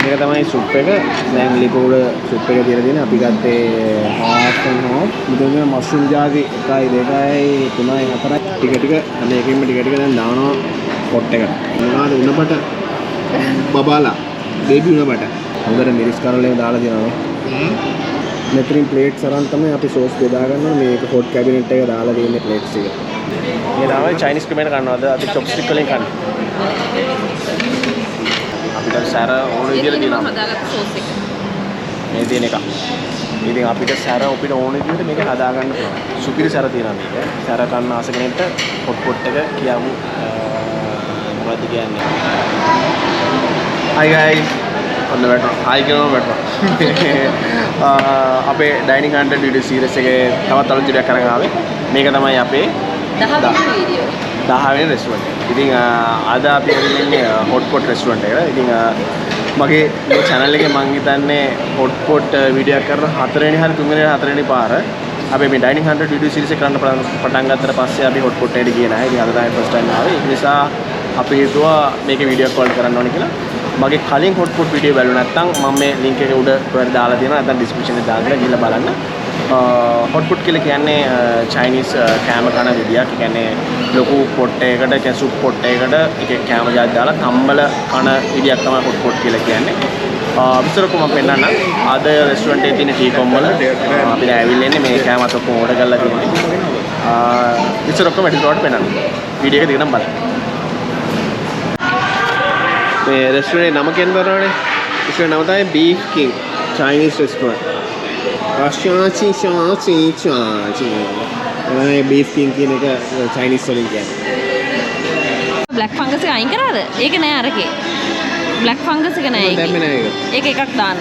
මේක තමයි සුප් එක. දැන් ලිපෝඩ සුප් එක තියලා තියෙන. අපි ගත්තේ half and half. මෙතන මෂ්රූම් ජාති 1 2 3 4 ටික ටික හැම එකකින්ම ටික ටික දැන් දානවා පොට් එකට. මොනවාද උණපට බබාලා බේබි උණපට. හොඳට මිරිස් කරලේම දාලා තියෙනවා. මෙතනින් ප්ලේට්ස් අරන් තමයි අපි සෝස් බෙදා ගන්නවා. මේක හොට් කැබිනට් එක දාලා තියෙන ප්ලේට්ස් එක. මේ තමයි චයිනීස් ක්‍රීමෙන් කන්නවද? අපි චොප්ස්ටික් වලින් කන්නේ. අපිට සැර ඕන විදිහට දිනවා. හදාගත්ත සෝස් එක. මේ තියෙන එක. ඉතින් අපිට සැර අපිට ඕන විදිහට මේක හදා ගන්න පුළුවන්. සුපිරි සැර තියෙනවා මේක. සැර කන්න ආස කෙනෙක්ට හොට් පොට් එක කියමු. මොකද්ද කියන්නේ? Hi guys. ඔන්න වැටෙනවා. Hi කියනවා වැටෙනවා. අපේ Dine-in video series එකේ තවත් අලුත් විදියක් අරන් ආවේ. මේක තමයි අපේ 10 වෙනි වීඩියෝ. 10 වෙනි රෙස්ටුරන්ට් එක. ඉතින් අද අපි ඉන්නේ HotPot රෙස්ටුරන්ට් එකට. ඉතින් මගේ මේ channel එකේ මම හිතන්නේ HotPot වීඩියෝ එකක් කරන 4 වෙනි හරි 3 වෙනි 4 වෙනි පාර අපි මේ Dine-in video series එක කරන්න පටන් ගත්තට පස්සේ අපි HotPot එකට ගියේ නැහැ. ඉතින් අද තමයි first time ආවේ. ඒ නිසා අපි හිතුවා මේකේ වීඩියෝ එකක් වල කරන්න ඕනේ කියලා. මගේ කලින් HotPot වීඩියෝ බලුවා නැත්නම් මම මේ link එක උඩ ඔයාලට දාලා තියෙනවා. නැත්නම් description එකේ දාලා ගිහලා බලන්න. HotPot කියලා කියන්නේ Chinese කෑම කන විදියක්. ඒ කියන්නේ ලොකු පොට් එකකට, කියන්නේ සුප් පොට් එකකට එකේ කෑම ජාති දාලා කම්බල කන විදියක් තමයි HotPot කියලා කියන්නේ. විතරක් මම පෙන්නන්න. අද රෙස්ටුරන්ට් එකේ තියෙන ටී කොම් වල අපි දැන් ඇවිල්ලා ඉන්නේ මේ කෑම අත ඔක්කොම ඕඩර් කරලා තියෙන්නේ. විතරක් මම පෙන්නන්න. වීඩියෝ එක දිගටම බලන්න. මේ රෙස්ටුරන්ට් නම කියන්න බරවනේ. රෙස්ටුරන්ට් නම තමයි Beef King Chinese restaurant. මේ Beef King කියන එක Chinese වලින් කියන්නේ. black fungus එක අයින් කරාද? ඒක නෑ අරකේ. black fungus එක නෑ ඒකේ. දැම්මේ නෑ ඒක. ඒක එකක් දාන්න.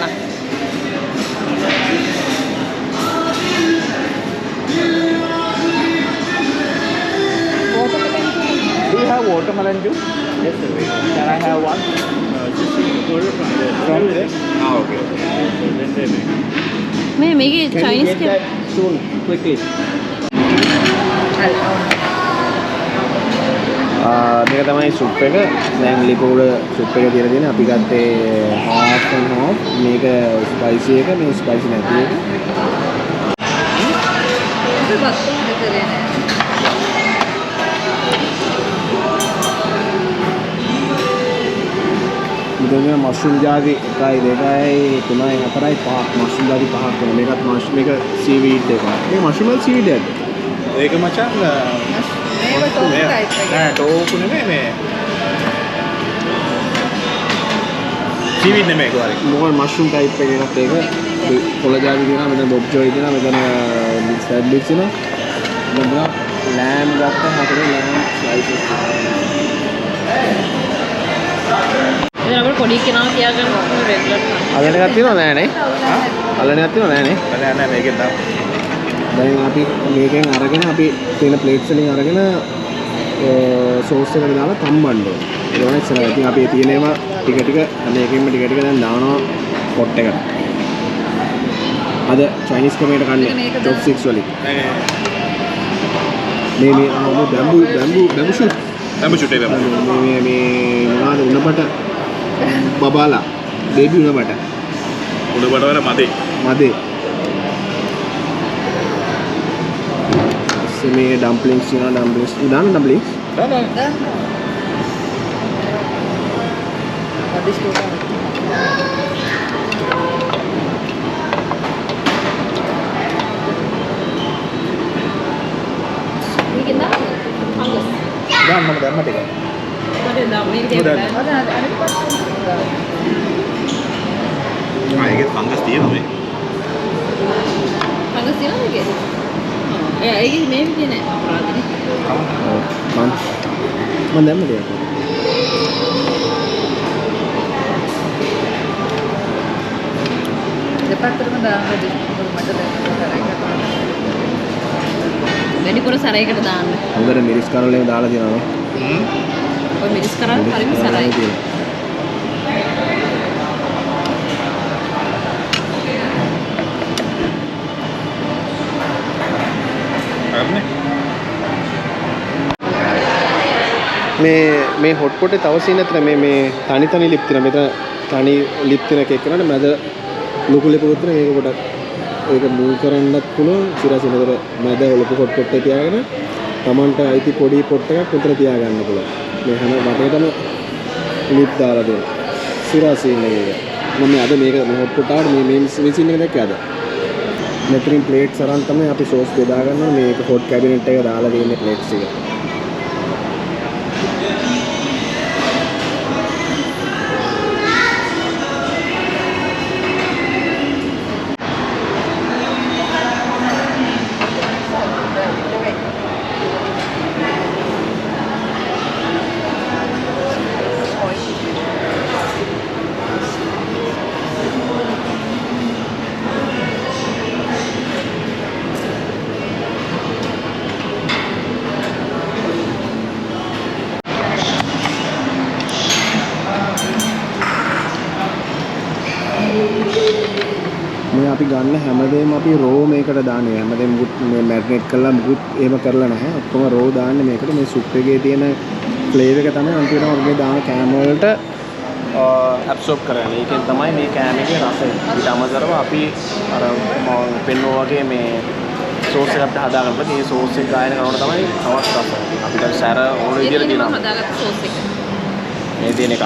Do you have watermelon juice? Yes, sir. Can I have one? From there? Ah, okay. මේකේ Chinese Can you get that soon, quickly? මේක තමයි සුප් එක. දැන් ලිපෝඩ සුප් එක තියලා තියෙන. අපි ගත්තේ half and half. මේක ස්පයිසි එක, මේ ස්පයිසි නැති එක. මෙතන මෂ්රූම් ජාති 1 2 3 4 5 මෂ්රූම් ජාති 5ක් වෙනවා. මේකත් මේක සීවීඩ් එක. මේ මෂ්රූම් වල සීවීඩ් එකද? ඒක මචං නෑ ටෝෆු නෙමෙයි මේ සීවීඩ් නෙමෙයි ඒක. මොකද මෂ්රූම් ටයිප් එකක් ඒක. කොළ ජාති දෙනවා. මෙතන බොබ් ජොයි දෙනවා. මෙතන සෑන්ඩ්විච් දෙනවා. මෙතන ලෑම් ගත්තා. හතරේ ලෑම් ස්ලයිසස්. ඉතින් අපේ පොඩි කෙනා කියාගෙන රෙගුලර් අලන එකක් තියෙනවද නෑනේ? අලන එකක් තියෙනවද නෑනේ? නෑ මේකෙන් දාන්න. දැන් අපි මේකෙන් අරගෙන අපි තියෙන ප්ලේට්ස් වලින් අරගෙන සෝස් එකට දාලා තම්බන්න ඕනේ. ඒක තමයි ඉස්සරහ. ඉතින් අපි තියෙනේවා ටික ටික හැම එකකින්ම ටික ටික දැන් දානවා පොට් එකට. අද චයිනීස් කමේට කන්නේ චොප්ස්ටික්ස් වලින්. මේ බැම්බු ෂූට්. බැම්බු ෂූට් එක. මේ මොනවාද උණපට බබාලා බේබි උණපට. උණපට වල මදේ. මේ ඩම්ප්ලින්ග්ස් තියෙනවා. ඩම්ප්ලින්ග්ස් දාන්න ඩම්ප්ලින්ග්ස්. දාන්න. අදිෂ්ඨ මේකෙන් දාන්න. fungus. දාන්න මම දැම්ම ටික. මට දාන්න මේක දෙන්න. ඒකේ fungus තියෙනවා මේ. fungus තියෙනවද ඒකේ? ඒකේ මේ විදිහේ නෑ අපරාධනේ. මම දැම්ම දෙයක්. දෙපැත්තටම දාන්න මට දැන් වැඩිපුර සරයකට දාන්න. හොඳට මිරිස් කරලේම දාලා තියෙනවා. ඔය මිරිස් කරලා හරිම සරයි. මේ HotPot තව සීන් අතර මේ තනි ලිප් තියෙනවා. මෙතන තනි ලිප් එකක් එක්කනට මැද ලොකු ලිප් උතර මේක පොඩක් ඒක මූව් කරන්නත් පුළුවන් සිරාසි නේද මැද ලොකු පොට් එකක් තියාගෙන Tamanට අයිති පොඩි පොට් එකක් උතර තියාගන්න පුළුවන් මේ හැම වටේටම ලිප් දාලා දෙන්න සිරාසි නේද මම අද මේක HotPot ආවට මේ මැෂින් එක දැක්කේ අද මෙතනින් ප්ලේට්ස් අරන් තමයි අපි සෝස් බෙදා ගන්නවා මේක හොට් කැබිනට් එක දාලා තියෙන ප්ලේට්ස් එක මේ අපි ගන්න හැමදේම අපි රෝ මේකට දාන්නේ හැමදේම මේ මැරිනේට් කරලා මුකුත් එහෙම කරලා නැහැ ඔක්කොම රෝ දාන්නේ මේකට මේ සුප් එකේ තියෙන ෆ්ලේවර් එක තමයි අන්තිමට වගේ දාන කෑම වලට ඇබ්සෝබ් කරන්නේ. ඒකෙන් තමයි මේ කෑම එකේ රසය. ඊට අමතරව අපි අර මම පෙන්වුවා වගේ මේ සෝස් එකක් හදාගන්නකොට මේ සෝස් එක ගායන කරනකොට තමයි තවත් රසය. අපිට සැර ඕන විදිහට දිනනවා. හදාගත්ත සෝස් එක. මේ තියෙන එක.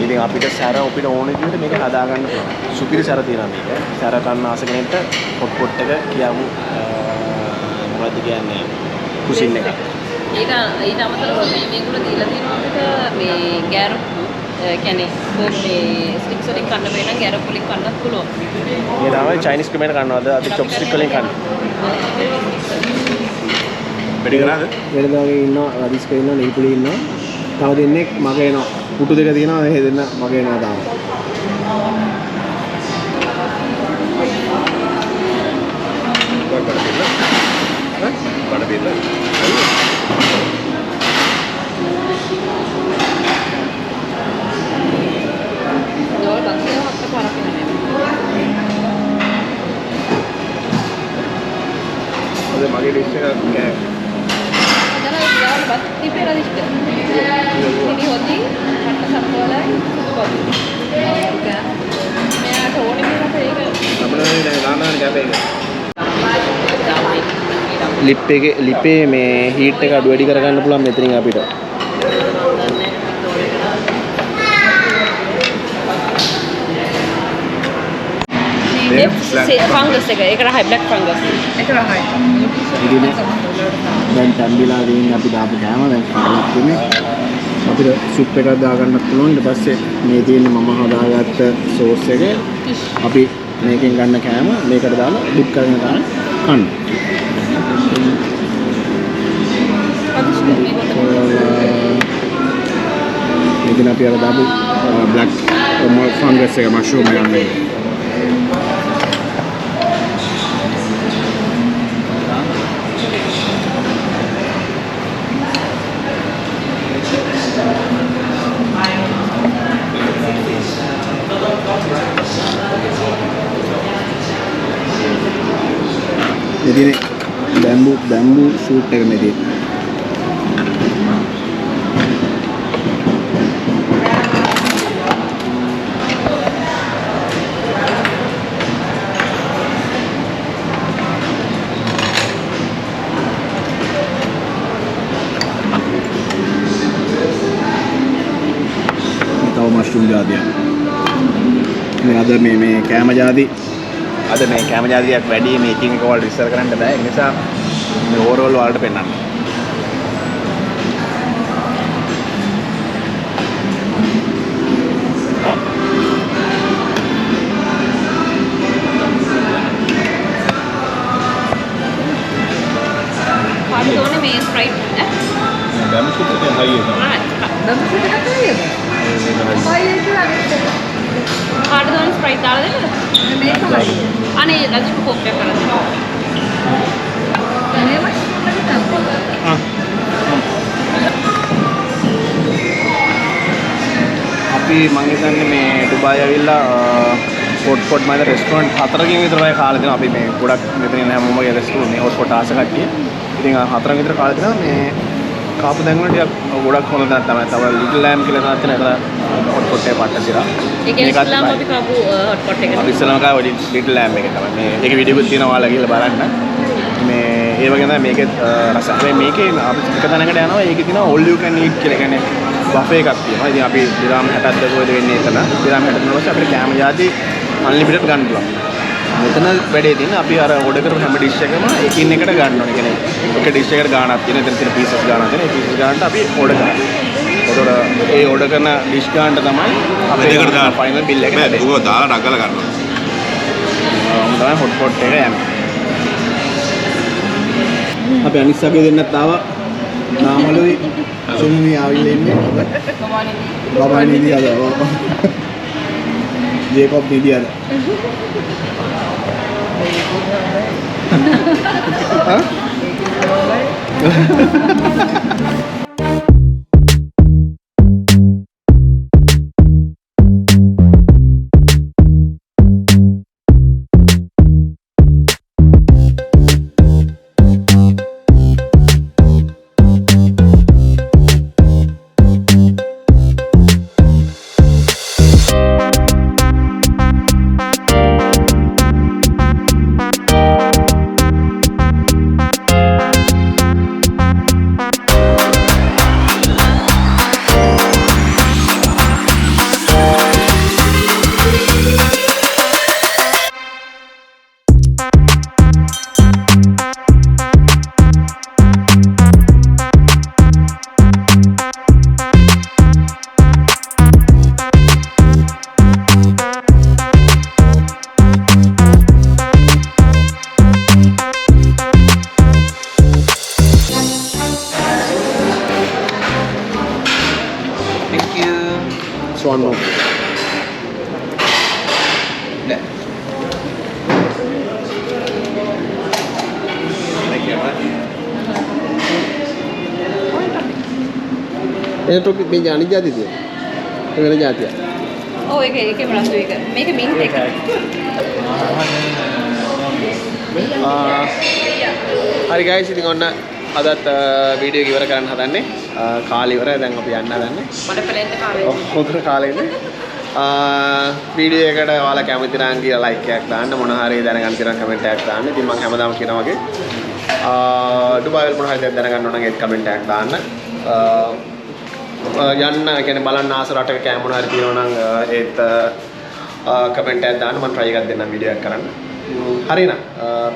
ඉතින් අපිට සැර අපිට ඕන විදිහට මේක හදාගන්න පුළුවන්. සුපිරි සැර තියෙනවා මේක. සැර කන්න ආස කෙනෙක්ට HotPot එක කියමු මොකද්ද කියන්නේ කුසින් එක. ඒක ඊට අමතරව මේගොල්ලෝ දීලා තියෙනවා අපිට මේ ගෑරප් කියන්නේ මේ ස්ටික්ස් වලින් කන්න බෑ නම් ගෑරප් වලින් කන්නත් පුළුවන්. මේ තමයි චයිනීස් ක්‍රීමෙන් කන්නවද? අපි චොප්ස්ටික් වලින් කන්නේ. වැඩි කරාද? වෙනදා වගේ ඉන්නවා රදිස්ක ඉන්නවා නිල්පුලි ඉන්නවා. තව දෙන්නෙක් මග එනවා. පුටු දෙක තියෙනවා මේ දෙන්න මග එනවා තාම. බඩ බෙල්ල. මගේ ඩිෂ් එක කෑ. ini hoti kata satu lagi kopi मैं थोड़ी मेरा करेगा අපිට දැන් ගානන කැපේක. ලිපේ මේ හීට් එක අඩු වැඩි කරගන්න පුළුවන් මෙතනින් අපිට. fungus එක ඒක රහයි black fungus ඒක රහයි ඉතින් දැන් තම්බිලා දෙන්නේ අපි දාපු කෑම දැන් කාලක් තුනේ අපිට සුප් එකක් දාගන්නත් පුළුවන් ඊට පස්සේ මේ තියෙන මම හදාගත්ත සෝස් එක අපි මේකෙන් ගන්න කෑම මේකට දාලා ඩිප් කරගෙන ගන්න කන්න. ඉතින් අපි අර දාපු black fungus එක mushroom එක ගන්න. Jadi bambu shoot එක මෙදී. තව මෂ්රූම් ජාතියක්. මේ අද මේ කෑම ජාති අද මේ කැම ජාතියක් වැඩි මේකින් එක වල රිසර්ච් කරන්න බෑ ඒ නිසා මේ ඕවරෝල් වලට පෙන්නන්න. පාඩුවනේ මේ ස්ප්‍රයිට් ඈ බෑම් ෂුට් එකේ හයි එක. බෑම් ෂුට් එකක් හයිද? හයි එක පාඩුවනේ ස්ප්‍රයිට් දාලා දෙන්නද? මේක හයි. අනේ රජු කොප්පයක් කරලා. අපි මම හිතන්නේ මේ ඩුබායි ඇවිල්ලා HotPot මයිද රෙස්ටොරන්ට් 4කින් විතර වගේ කාලේ දෙනවා අපි මේ ගොඩක් මෙතන ඉන්න හැමෝම වගේ රෙස්ටොරන්ට් මේ HotPot ආස කට්ටිය. ඉතින් 4 විතර කාලේ දෙනවා මේ කාපු දැන් වල ටිකක් ගොඩක් හොඳ දැන් තමයි. තව ලිටල් ලෑම් කියලා එකක් තියෙනවා. hotpot එකේ පට්ට සිරා. ඒක ඉස්ලාම අපි කපු hotpot එක. අපි ඉස්සෙල්ලාම කාව ලිටල් ලෑම්බ් එක තමයි. මේ ඒකේ වීඩියෝ එකක් තියෙනවා ඔයාලා ගිහලා බලන්න. මේ ඒ වගේ තමයි මේකේ රස. මේකේ අපි එක තැනකට යනවා ඒකේ තියෙනවා all you can eat කියලා. කියන්නේ බෆේ එකක් තියෙනවා. ඉතින් අපි දිරාම් 60ක් දකෝද වෙන්නේ එතන. දිරාම් 60 දුන්නාම අපිට කෑම જાති අන්ලිමිටඩ් ගන්න පුළුවන්. මෙතන වැඩේ තියෙන්නේ අපි අර ඕඩර් කරපු හැම ඩිෂ් එකම එකින් එකට ගන්න ඕනේ. කියන්නේ එක ඩිෂ් එකකට ගාණක් තියෙන. එතන තියෙන පීසස් ගාණක් තියෙන. ඒ පීසස් ගාණට අපි ඕඩර් කරනවා. ඒතකොට ඒ ඕඩර් කරන ඩිෂ් ගාණට තමයි අපේ ෆයිනල් බිල් එක හැදෙන්නේ. ඒක දාලා ඩග්ගලා ගන්නවා. තමයි hotpot එක යන්නේ. අපි අනිස්සගේ දෙන්නත් ආවා. නාමලුයි සුමුමි ආවිල්ලා ඉන්නේ. බබා නිදියද? ජේකොබ් නිදියද? හා? One more. Thank you. A topic මේ අනිත් જાතිද? ඒ වෙන જાතිය. ඔව් ඒකේ රතු එක. මේක මින්ට් එක. හරි guys ඉතින් ඔන්න අදත් වීඩියෝ එක ඉවර කරන්න හදන්නේ. කාලේ ඉවරයි දැන් අපි යන්න හදන්නේ. මඩ පෙලෙන්ද කාලේ. හොඳ කාලේ ඉන්නේ. වීඩියෝ එකට ඔයාලා කැමති නම් කියලා ලයික් එකක් දාන්න මොන හරි දැනගන්න කියලා කමෙන්ට් එකක් දාන්න. ඉතින් මම හැමදාම කියනවා වගේ ඩුබායි වල මොන හරි දෙයක් දැනගන්න ඕන නම් ඒත් කමෙන්ට් එකක් දාන්න. යන්න කියන්නේ බලන්න ආස රටක කැම මොන හරි තියෙනවා නම් ඒත් කමෙන්ට් එකක් දාන්න මම try එකක් දෙන්නම් වීඩියෝ එකක් කරන්න. හරිනම්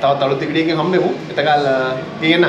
තවත් අලුත් වීඩියෝ එකකින් හම්බෙමු. එතකල් ගියන්න.